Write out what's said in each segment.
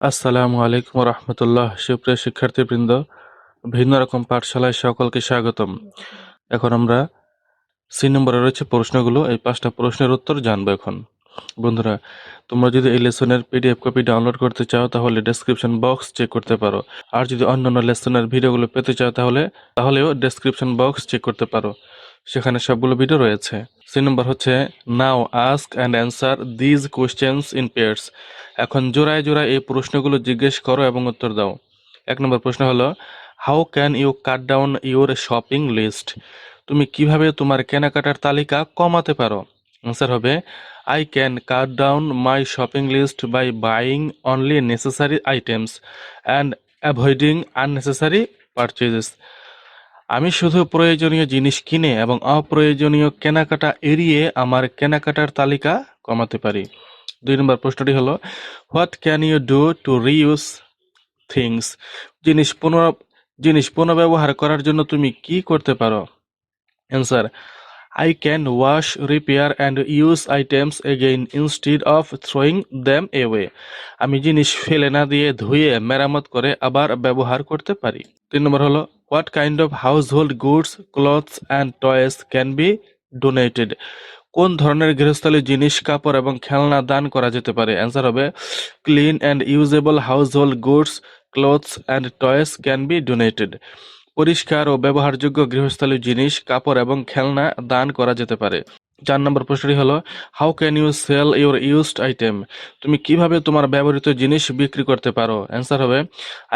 আসসালামু আলাইকুম রহমতুল্লাহ। সুপ্রিয় শিক্ষার্থীবৃন্দ, ভিন্ন রকম পাঠশালায় সকলকে স্বাগতম। এখন আমরা সি নম্বরে রয়েছে প্রশ্নগুলো, এই 5টা প্রশ্নের উত্তর জানবো এখন। বন্ধুরা, তোমরা যদি এই লেসনের পিডিএফ কপি ডাউনলোড করতে চাও তাহলে ডেসক্রিপশন বক্স চেক করতে পারো। আর যদি অন্যান্য লেসনের ভিডিওগুলো পেতে চাও তাহলেও ডেসক্রিপশন বক্স চেক করতে পারো, সেখানে সবগুলো ভিডিও রয়েছে। সি নম্বর হচ্ছে now ask and answer these questions in pairs. এখন জোড়ায় জোড়ায় এই প্রশ্নগুলো জিজ্ঞেস করো এবং উত্তর দাও। 1 নম্বর প্রশ্ন হলো, how can you cut down your shopping list? তুমি কিভাবে তোমার কেনাকাটার তালিকা কমাতে পারো? আনসার হবে, I can cut down my shopping list by buying only necessary items and avoiding unnecessary purchases. আমি শুধু প্রয়োজনীয় জিনিস কিনে এবং অপ্রয়োজনীয় কেনাকাটা এড়িয়ে আমার কেনাকাটার তালিকা কমাতে পারি। 2 নম্বর প্রশ্নটি হলো, what can you do to reuse things? জিনিস পুনর জিনিস পুনর্ব্যবহার করার জন্য তুমি কি করতে পারো? Answer, I can wash, repair and use items again instead of throwing them away. আমি জিনিস ফেলে না দিয়ে ধুয়ে মেরামত করে আবার ব্যবহার করতে পারি। 3 নম্বর হলো, what kind of household goods, clothes and toys can be donated? কোন ধরনের গৃহস্থালী জিনিস, কাপড় এবং খেলনা দান করা যেতে পারে? অ্যান্সার হবে, clean and usable household goods, clothes and toys can be donated. পরিষ্কার ও ব্যবহারযোগ্য গৃহস্থালী জিনিস, কাপড় এবং খেলনা দান করা যেতে পারে। 4 নম্বর প্রশ্নটি হলো, how can you sell your used item? তুমি কিভাবে তোমার ব্যবহৃত জিনিস বিক্রি করতে পারো? অ্যান্সার হবে,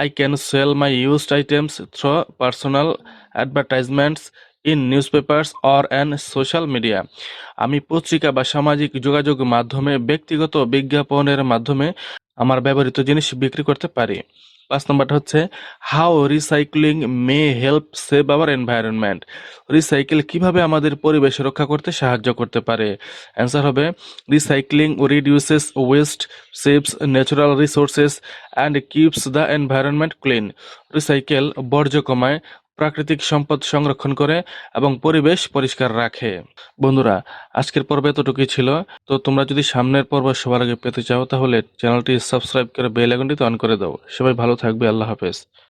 I can sell my used items through personal advertisements in newspapers or and social media. আমি পত্রিকা বা সামাজিক যোগাযোগ মাধ্যমে ব্যক্তিগত বিজ্ঞাপনের মাধ্যমে আমার ব্যবহৃত জিনিস বিক্রি করতে পারি। 5 নম্বরটা হচ্ছে, how recycling may help save our environment? Recycle কিভাবে আমাদের পরিবেশ রক্ষা করতে সাহায্য করতে পারে? অ্যান্সার হবে, recycling reduces West, saves natural resources and keeps the environment clean. Recycle বর্জ্য কমায়, প্রাকৃতিক সম্পদ সংরক্ষণ করে এবং পরিবেশ পরিষ্কার রাখে। বন্ধুরা, আজকের পর্ব এতটুকুই ছিল। তো তোমরা যদি সামনের পর্ব সবার আগে পেতে চাও তাহলে চ্যানেলটি সাবস্ক্রাইব করে বেল আইকনটি অন করে দাও। সবাই ভালো থাকবে। আল্লাহ হাফেজ।